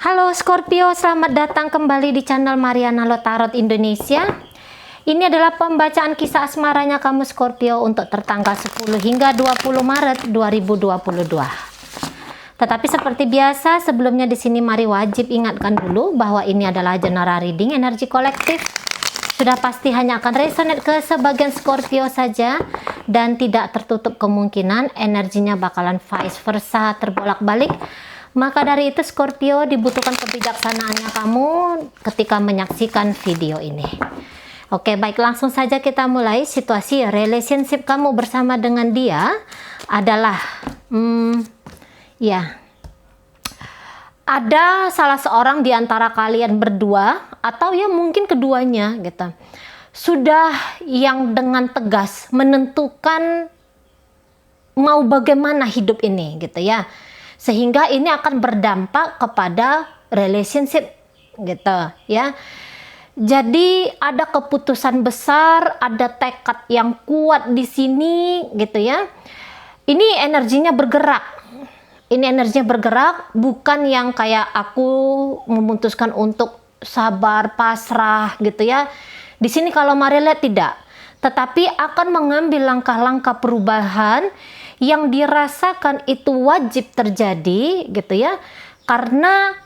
Halo Scorpio, selamat datang kembali di channel Mariana Lotarot Indonesia. Ini adalah pembacaan kisah asmaranya kamu Scorpio untuk tertanggal 10 hingga 20 Maret 2022. Tetapi seperti biasa, sebelumnya di sini mari wajib ingatkan dulu bahwa ini adalah general reading energi kolektif. Sudah pasti hanya akan resonate ke sebagian Scorpio saja dan tidak tertutup kemungkinan energinya bakalan vice versa terbolak-balik. Maka dari itu Scorpio dibutuhkan kebijaksanaannya kamu ketika menyaksikan video ini. Oke, baik, langsung saja kita mulai. Situasi relationship kamu bersama dengan dia adalah ada salah seorang di antara kalian berdua atau ya mungkin keduanya gitu. Sudah yang dengan tegas menentukan mau bagaimana hidup ini gitu ya. Sehingga ini akan berdampak kepada relationship gitu ya. Jadi ada keputusan besar, ada tekad yang kuat di sini gitu ya. Ini energinya bergerak. Ini energinya bergerak, bukan yang kayak aku memutuskan untuk sabar, pasrah gitu ya. Di sini kalau mari lihat tidak. Tetapi akan mengambil langkah-langkah perubahan yang dirasakan itu wajib terjadi gitu ya, karena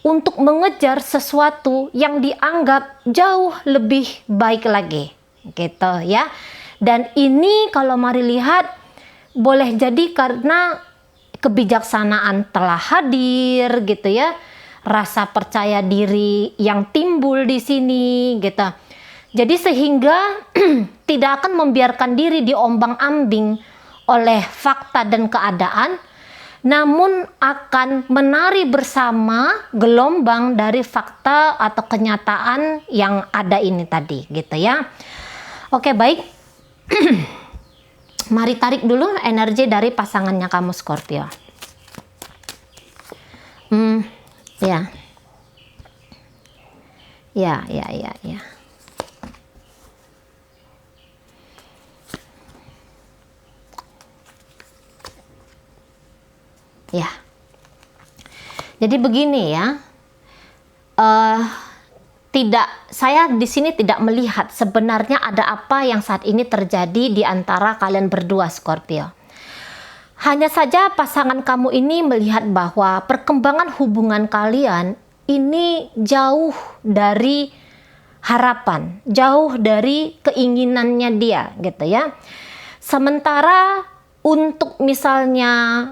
untuk mengejar sesuatu yang dianggap jauh lebih baik lagi gitu ya. Dan ini kalau mari lihat boleh jadi karena kebijaksanaan telah hadir gitu ya, rasa percaya diri yang timbul di sini gitu. Jadi sehingga tidak akan membiarkan diri diombang-ambing oleh fakta dan keadaan, namun akan menari bersama gelombang dari fakta atau kenyataan yang ada ini tadi gitu ya. Oke, baik. Mari tarik dulu energi dari pasangannya kamu Scorpio. Ya. Ya, jadi begini ya, saya di sini tidak melihat sebenarnya ada apa yang saat ini terjadi di antara kalian berdua Scorpio. Hanya saja pasangan kamu ini melihat bahwa perkembangan hubungan kalian ini jauh dari harapan, jauh dari keinginannya dia gitu ya. Sementara untuk misalnya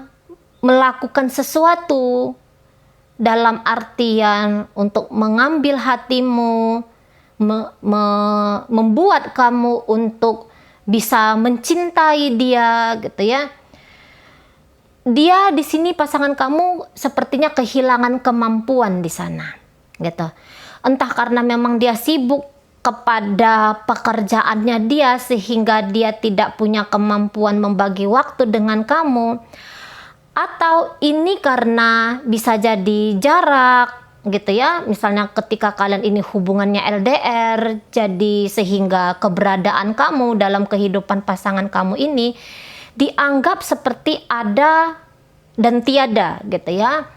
melakukan sesuatu dalam artian untuk mengambil hatimu, membuat kamu untuk bisa mencintai dia gitu ya. Dia di sini pasangan kamu sepertinya kehilangan kemampuan di sana gitu. Entah karena memang dia sibuk kepada pekerjaannya dia sehingga dia tidak punya kemampuan membagi waktu dengan kamu. Atau ini karena bisa jadi jarak gitu ya, misalnya ketika kalian ini hubungannya LDR, jadi sehingga keberadaan kamu dalam kehidupan pasangan kamu ini dianggap seperti ada dan tiada gitu ya.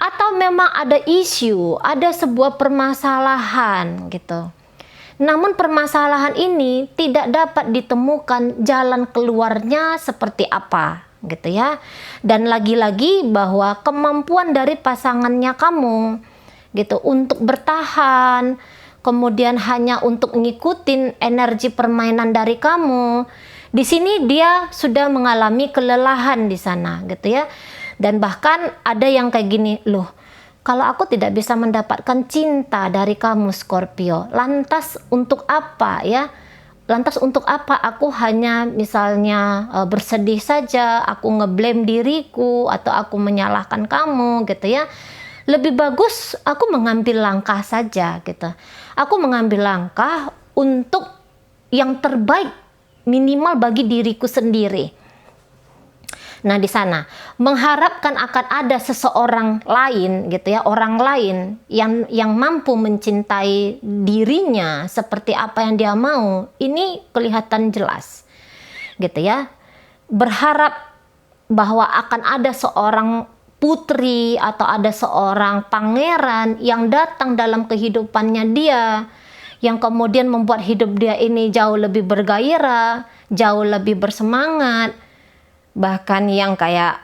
Atau memang ada isu, ada sebuah permasalahan gitu. Namun permasalahan ini tidak dapat ditemukan jalan keluarnya seperti apa gitu ya. Dan lagi-lagi bahwa kemampuan dari pasangannya kamu gitu untuk bertahan, kemudian hanya untuk ngikutin energi permainan dari kamu, di sini dia sudah mengalami kelelahan di sana gitu ya. Dan bahkan ada yang kayak gini, loh, kalau aku tidak bisa mendapatkan cinta dari kamu Scorpio, lantas untuk apa ya? Lantas untuk apa aku hanya misalnya bersedih saja, aku ngeblame diriku atau aku menyalahkan kamu gitu ya. Lebih bagus aku mengambil langkah saja gitu. Aku mengambil langkah untuk yang terbaik minimal bagi diriku sendiri. Nah di sana mengharapkan akan ada seseorang lain gitu ya, orang lain yang mampu mencintai dirinya seperti apa yang dia mau, ini kelihatan jelas gitu ya. Berharap bahwa akan ada seorang putri atau ada seorang pangeran yang datang dalam kehidupannya dia, yang kemudian membuat hidup dia ini jauh lebih bergairah, jauh lebih bersemangat, bahkan yang kayak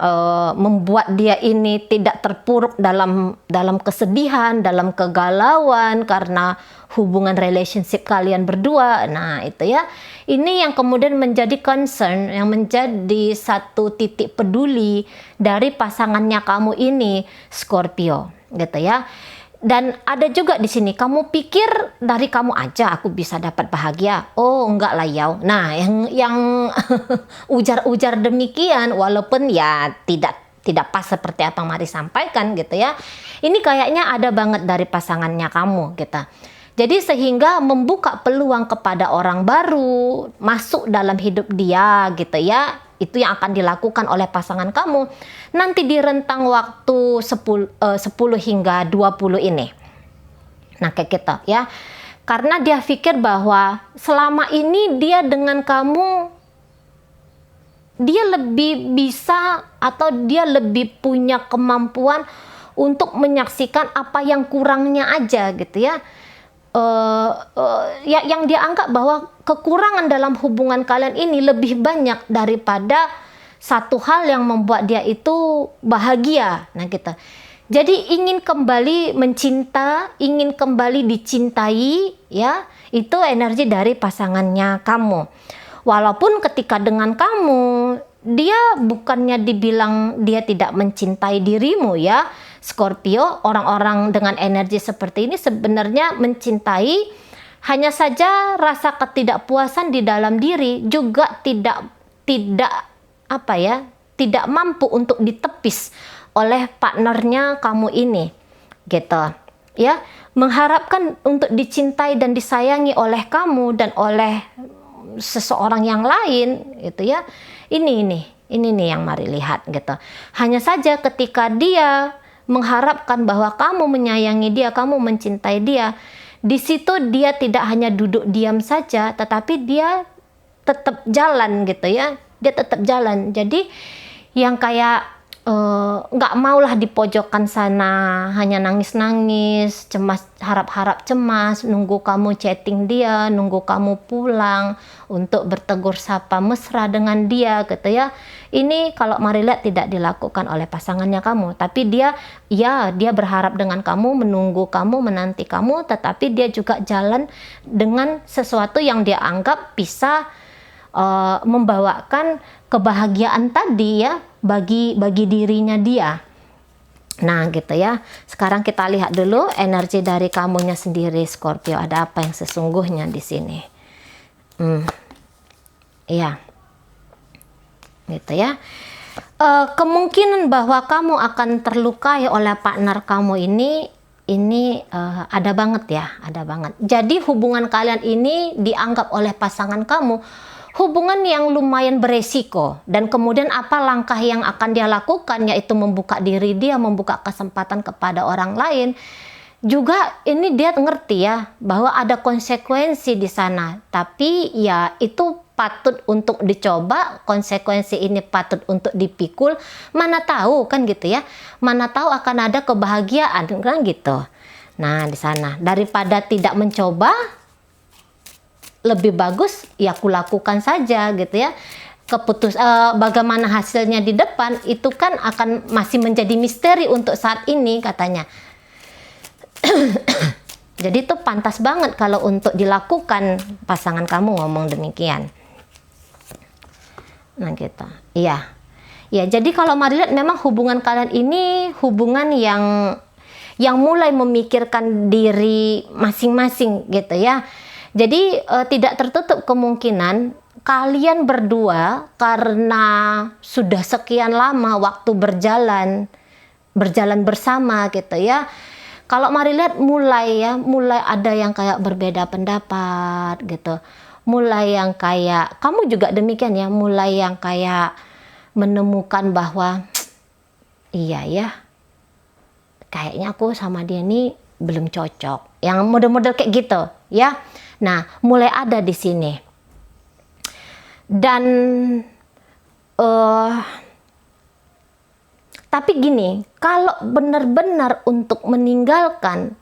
membuat dia ini tidak terpuruk dalam kesedihan, dalam kegalauan karena hubungan relationship kalian berdua. Nah, itu ya. Ini yang kemudian menjadi concern, yang menjadi satu titik peduli dari pasangannya kamu ini, Scorpio, gitu ya. Dan ada juga di sini, kamu pikir dari kamu aja aku bisa dapat bahagia. Oh, enggak lah Yau. Nah, yang ujar-ujar demikian, walaupun ya tidak pas seperti apa Mari sampaikan gitu ya. Ini kayaknya ada banget dari pasangannya kamu gitu. Jadi sehingga membuka peluang kepada orang baru masuk dalam hidup dia gitu ya. Itu yang akan dilakukan oleh pasangan kamu nanti di rentang waktu 10 hingga 20 ini. Nah, kayak gitu ya. Karena dia pikir bahwa selama ini dia dengan kamu, dia lebih bisa atau dia lebih punya kemampuan untuk menyaksikan apa yang kurangnya aja gitu ya. Yang dia anggap bahwa kekurangan dalam hubungan kalian ini lebih banyak daripada satu hal yang membuat dia itu bahagia. Nah gitu. Jadi ingin kembali mencinta, ingin kembali dicintai, ya itu energi dari pasangannya kamu. Walaupun ketika dengan kamu, dia bukannya dibilang dia tidak mencintai dirimu ya, Scorpio, orang-orang dengan energi seperti ini sebenarnya mencintai, hanya saja rasa ketidakpuasan di dalam diri juga tidak mampu untuk ditepis oleh partnernya kamu ini, gitu ya. Mengharapkan untuk dicintai dan disayangi oleh kamu dan oleh seseorang yang lain, gitu ya. Ini nih yang Mari lihat gitu. Hanya saja ketika dia mengharapkan bahwa kamu menyayangi dia, kamu mencintai dia, di situ dia tidak hanya duduk diam saja, tetapi dia tetap jalan gitu ya. Dia tetap jalan. Jadi yang kayak nggak maulah di pojokan sana, hanya nangis-nangis, cemas, harap-harap cemas, nunggu kamu chatting dia, nunggu kamu pulang untuk bertegur sapa mesra dengan dia gitu ya. Ini kalau Mari lihat tidak dilakukan oleh pasangannya kamu, tapi dia berharap dengan kamu, menunggu kamu, menanti kamu, tetapi dia juga jalan dengan sesuatu yang dia anggap bisa membawakan kebahagiaan tadi ya bagi dirinya dia. Nah gitu ya. Sekarang kita lihat dulu energi dari kamunya sendiri Scorpio, ada apa yang sesungguhnya di sini. Iya. Gitu ya. Kemungkinan bahwa kamu akan terlukai oleh partner kamu ini ada banget ya, ada banget. Jadi hubungan kalian ini dianggap oleh pasangan kamu hubungan yang lumayan beresiko, dan kemudian apa langkah yang akan dia lakukan, yaitu membuka diri dia, membuka kesempatan kepada orang lain. Juga ini dia ngerti ya bahwa ada konsekuensi di sana, tapi ya itu patut untuk dicoba, konsekuensi ini patut untuk dipikul, mana tahu kan gitu ya, mana tahu akan ada kebahagiaan kan gitu. Nah di sana daripada tidak mencoba, lebih bagus ya kulakukan saja gitu ya. Bagaimana hasilnya di depan itu kan akan masih menjadi misteri untuk saat ini katanya. Jadi itu pantas banget kalau untuk dilakukan, pasangan kamu ngomong demikian. Nah gitu. Iya. Ya, jadi kalau Mari lihat memang hubungan kalian ini hubungan yang mulai memikirkan diri masing-masing gitu ya. Jadi tidak tertutup kemungkinan kalian berdua karena sudah sekian lama waktu berjalan bersama gitu ya. Kalau Mari lihat mulai ada yang kayak berbeda pendapat gitu. Mulai yang kayak kamu juga demikian ya, mulai yang kayak menemukan bahwa iya ya, kayaknya aku sama dia nih belum cocok. Yang model-model kayak gitu ya. Nah, mulai ada di sini. Dan Tapi gini, kalau benar-benar untuk meninggalkan,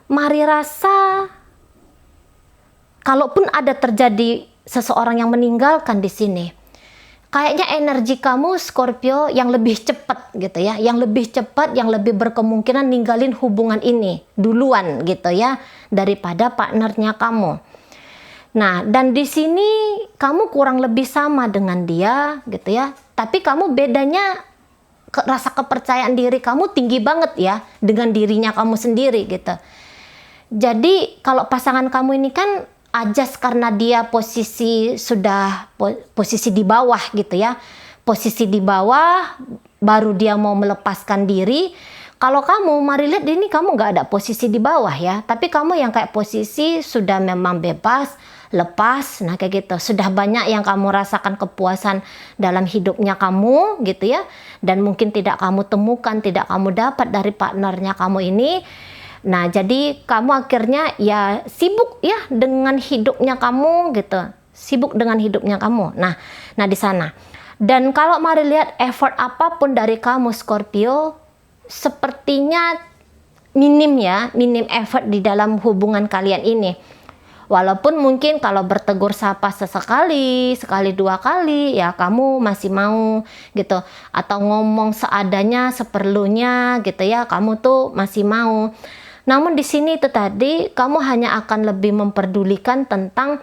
mari rasa kalaupun ada terjadi seseorang yang meninggalkan di sini, kayaknya energi kamu Scorpio yang lebih cepat gitu ya, yang lebih cepat, yang lebih berkemungkinan ninggalin hubungan ini duluan gitu ya, daripada partnernya kamu. Nah, dan di sini kamu kurang lebih sama dengan dia gitu ya, tapi kamu bedanya rasa kepercayaan diri kamu tinggi banget ya dengan dirinya kamu sendiri gitu. Jadi kalau pasangan kamu ini kan adjust karena dia posisi di bawah gitu ya. Posisi di bawah baru dia mau melepaskan diri. Kalau kamu mari lihat ini kamu nggak ada posisi di bawah ya, tapi kamu yang kayak posisi sudah memang bebas, lepas, nah kayak gitu. Sudah banyak yang kamu rasakan kepuasan dalam hidupnya kamu gitu ya. Dan mungkin tidak kamu temukan, tidak kamu dapat dari partnernya kamu ini. Nah, jadi kamu akhirnya ya sibuk ya dengan hidupnya kamu gitu. Sibuk dengan hidupnya kamu. Nah di sana. Dan kalau mari lihat effort apapun dari kamu Scorpio, sepertinya minim effort di dalam hubungan kalian ini. Walaupun mungkin kalau bertegur sapa sesekali, sekali dua kali, ya kamu masih mau gitu. Atau ngomong seadanya, seperlunya gitu ya, kamu tuh masih mau. Namun di sini itu tadi, kamu hanya akan lebih memperdulikan tentang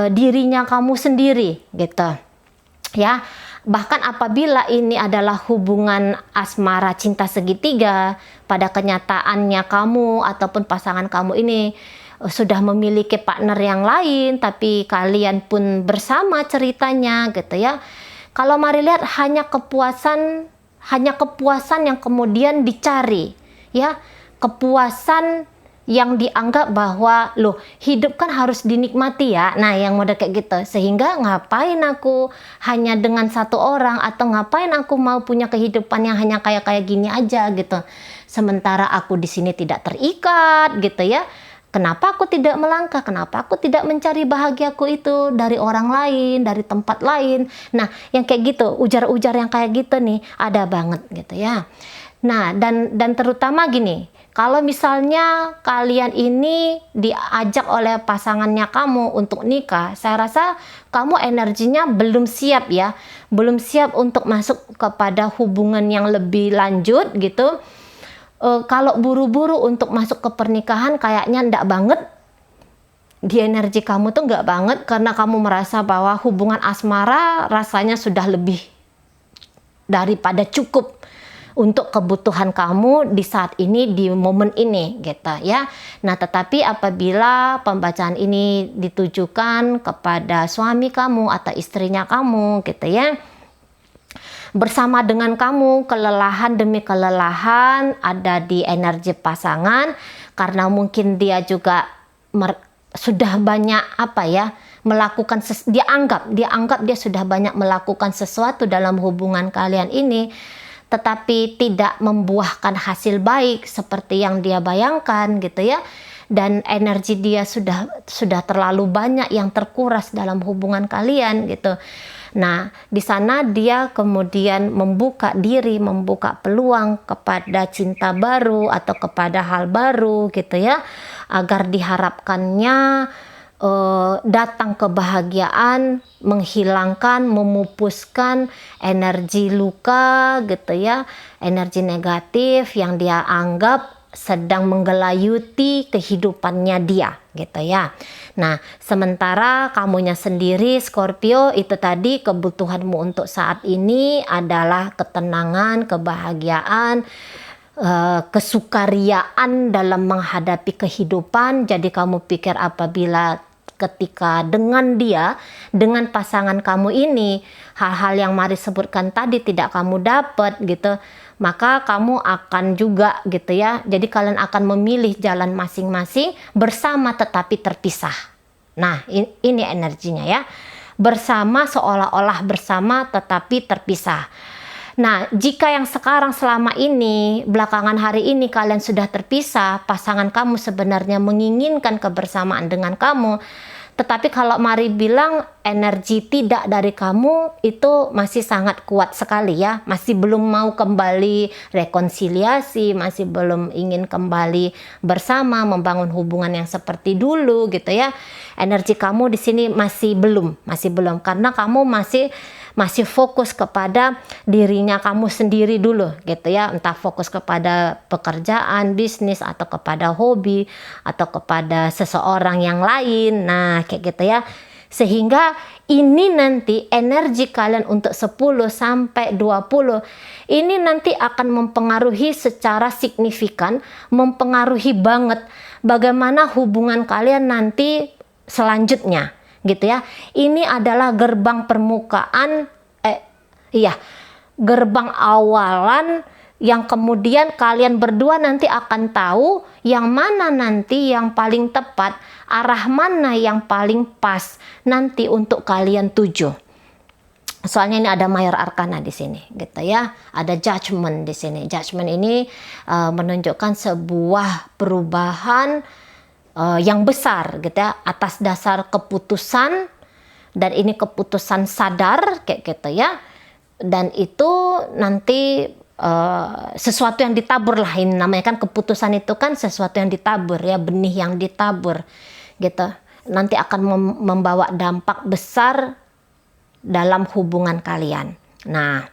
dirinya kamu sendiri gitu. Ya, bahkan apabila ini adalah hubungan asmara cinta segitiga, pada kenyataannya kamu ataupun pasangan kamu ini sudah memiliki partner yang lain, tapi kalian pun bersama ceritanya gitu ya. Kalau mari lihat hanya kepuasan yang kemudian dicari ya, kepuasan yang dianggap bahwa loh hidup kan harus dinikmati ya. Nah yang model kayak gitu, sehingga ngapain aku hanya dengan satu orang, atau ngapain aku mau punya kehidupan yang hanya kayak gini aja gitu, sementara aku di sini tidak terikat gitu ya. Kenapa aku tidak melangkah? Kenapa aku tidak mencari bahagiaku itu dari orang lain, dari tempat lain? Nah, yang kayak gitu, ujar-ujar yang kayak gitu nih, ada banget gitu ya. Nah, dan terutama gini, kalau misalnya kalian ini diajak oleh pasangannya kamu untuk nikah, saya rasa kamu energinya belum siap ya. Belum siap untuk masuk kepada hubungan yang lebih lanjut gitu. Kalau buru-buru untuk masuk ke pernikahan kayaknya ndak banget. Di energi kamu tuh nggak banget, karena kamu merasa bahwa hubungan asmara rasanya sudah lebih daripada cukup untuk kebutuhan kamu di saat ini, di momen ini gitu ya. Nah, tetapi apabila pembacaan ini ditujukan kepada suami kamu atau istrinya kamu gitu ya, bersama dengan kamu, kelelahan demi kelelahan ada di energi pasangan, karena mungkin dia juga sudah banyak melakukan dianggap dia sudah banyak melakukan sesuatu dalam hubungan kalian ini, tetapi tidak membuahkan hasil baik seperti yang dia bayangkan gitu ya. Dan energi dia sudah terlalu banyak yang terkuras dalam hubungan kalian gitu. Nah, di sana dia kemudian membuka diri, membuka peluang kepada cinta baru atau kepada hal baru gitu ya, agar diharapkannya datang kebahagiaan, menghilangkan, memupuskan energi luka gitu ya, energi negatif yang dia anggap sedang menggelayuti kehidupannya dia gitu ya. Nah, sementara kamunya sendiri Scorpio, itu tadi kebutuhanmu untuk saat ini adalah ketenangan, kebahagiaan, kesukariaan dalam menghadapi kehidupan. Jadi kamu pikir apabila ketika dengan pasangan kamu ini, hal-hal yang Mari sebutkan tadi tidak kamu dapat gitu, maka kamu akan juga gitu ya. Jadi kalian akan memilih jalan masing-masing bersama tetapi terpisah. Nah, ini energinya ya. Bersama, seolah-olah bersama tetapi terpisah. Nah, jika yang sekarang selama ini, belakangan hari ini kalian sudah terpisah, pasangan kamu sebenarnya menginginkan kebersamaan dengan kamu, Tetapi kalau Mari bilang energi tidak dari kamu itu masih sangat kuat sekali ya. Masih belum mau kembali rekonsiliasi, masih belum ingin kembali bersama, membangun hubungan yang seperti dulu gitu ya. Energi kamu di sini masih belum karena kamu masih fokus kepada dirinya kamu sendiri dulu gitu ya, entah fokus kepada pekerjaan, bisnis, atau kepada hobi, atau kepada seseorang yang lain. Nah kayak gitu ya, sehingga ini nanti energi kalian untuk 10 sampai 20 ini nanti akan mempengaruhi secara signifikan, mempengaruhi banget bagaimana hubungan kalian nanti selanjutnya gitu ya. Ini adalah gerbang permukaan, gerbang awalan yang kemudian kalian berdua nanti akan tahu yang mana nanti yang paling tepat, arah mana yang paling pas nanti untuk kalian tuju. Soalnya ini ada Mayor Arcana di sini, gitu ya. Ada Judgment di sini. Judgment ini menunjukkan sebuah perubahan yang besar gitu ya, atas dasar keputusan, dan ini keputusan sadar kayak gitu ya, dan itu nanti sesuatu yang ditabur lah, ini namanya kan keputusan itu kan sesuatu yang ditabur ya, benih yang ditabur gitu, nanti akan membawa dampak besar dalam hubungan kalian. Nah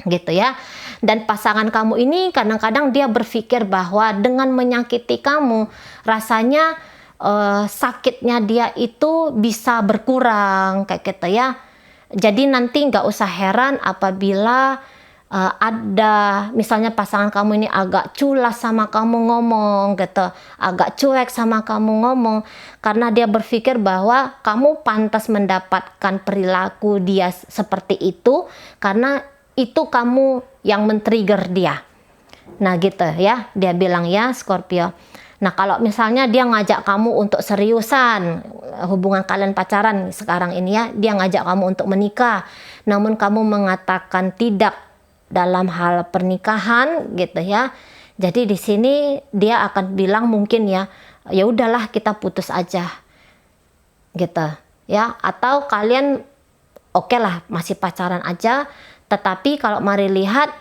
gitu ya. Dan pasangan kamu ini kadang-kadang dia berpikir bahwa dengan menyakiti kamu, rasanya sakitnya dia itu bisa berkurang kayak gitu ya. Jadi nanti nggak usah heran apabila ada misalnya pasangan kamu ini agak culas sama kamu ngomong gitu, agak cuek sama kamu ngomong, karena dia berpikir bahwa kamu pantas mendapatkan perilaku dia seperti itu karena itu kamu yang men-trigger dia. Nah gitu ya, dia bilang ya Scorpio. Nah kalau misalnya dia ngajak kamu untuk seriusan, hubungan kalian pacaran sekarang ini ya, dia ngajak kamu untuk menikah, namun kamu mengatakan tidak dalam hal pernikahan gitu ya. Jadi di sini dia akan bilang mungkin ya udahlah kita putus aja gitu ya, atau kalian oke lah masih pacaran aja. Tetapi kalau Mari lihat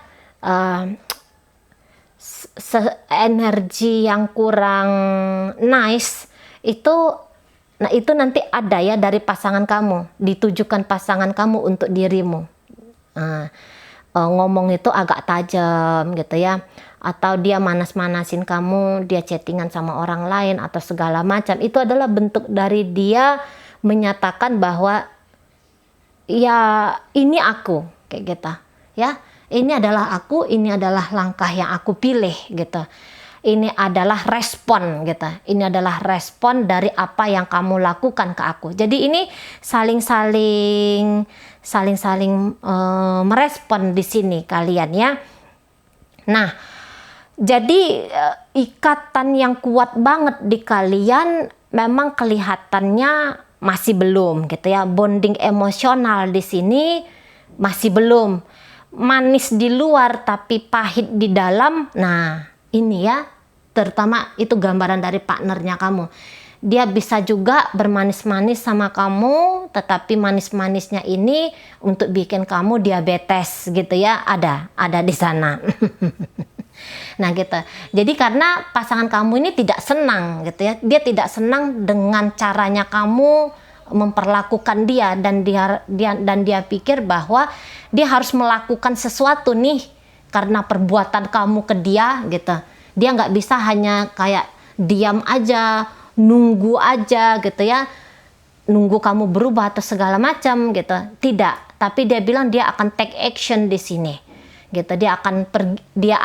energi yang kurang nice itu, nah itu nanti ada ya dari pasangan kamu, ditujukan pasangan kamu untuk dirimu. Ngomong itu agak tajam gitu ya, atau dia manas-manasin kamu, dia chattingan sama orang lain atau segala macam. Itu adalah bentuk dari dia menyatakan bahwa ya ini aku kayak gitu ya, ini adalah aku, ini adalah langkah yang aku pilih gitu, ini adalah respon gitu, ini adalah respon dari apa yang kamu lakukan ke aku. Jadi ini saling merespon di sini kalian ya. Nah jadi ikatan yang kuat banget di kalian memang kelihatannya masih belum gitu ya, bonding emosional di sini masih belum, manis di luar tapi pahit di dalam. Nah ini ya, terutama itu gambaran dari partnernya kamu. Dia bisa juga bermanis-manis sama kamu, tetapi manis-manisnya ini untuk bikin kamu diabetes gitu ya, ada di sana. Nah gitu. Jadi karena pasangan kamu ini tidak senang gitu ya, dia tidak senang dengan caranya kamu memperlakukan dia, dan dia pikir bahwa dia harus melakukan sesuatu nih karena perbuatan kamu ke dia gitu. Dia nggak bisa hanya kayak diam aja, nunggu aja gitu ya, nunggu kamu berubah atau segala macam gitu. Tidak, tapi dia bilang dia akan take action di sini gitu. Dia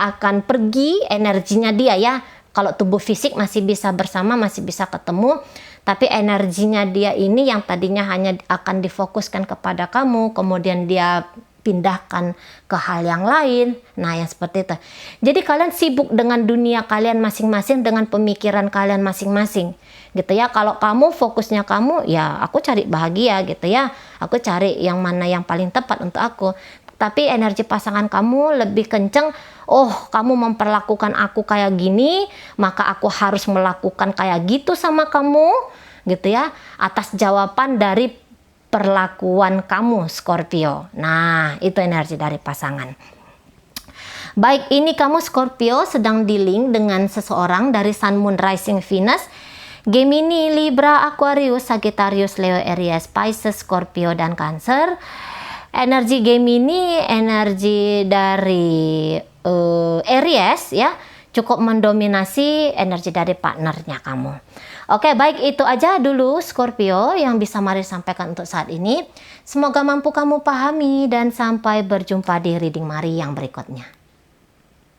akan pergi energinya dia ya. Kalau tubuh fisik masih bisa bersama, masih bisa ketemu, tapi energinya dia ini yang tadinya hanya akan difokuskan kepada kamu, kemudian dia pindahkan ke hal yang lain. Nah yang seperti itu. Jadi kalian sibuk dengan dunia kalian masing-masing, dengan pemikiran kalian masing-masing gitu ya. Kalau kamu fokusnya kamu ya aku cari bahagia gitu ya, aku cari yang mana yang paling tepat untuk aku. Tapi energi pasangan kamu lebih kenceng, oh kamu memperlakukan aku kayak gini, maka aku harus melakukan kayak gitu sama kamu gitu ya, atas jawaban dari perlakuan kamu Scorpio. Nah, itu energi dari pasangan. Baik, ini kamu Scorpio sedang dealing dengan seseorang dari Sun, Moon, Rising, Venus, Gemini, Libra, Aquarius, Sagittarius, Leo, Aries, Pisces, Scorpio, dan Cancer. Energi Gemini, energi dari Aries ya, cukup mendominasi energi dari partnernya kamu. Oke, baik, itu aja dulu Scorpio yang bisa Mari sampaikan untuk saat ini. Semoga mampu kamu pahami dan sampai berjumpa di reading Mari yang berikutnya.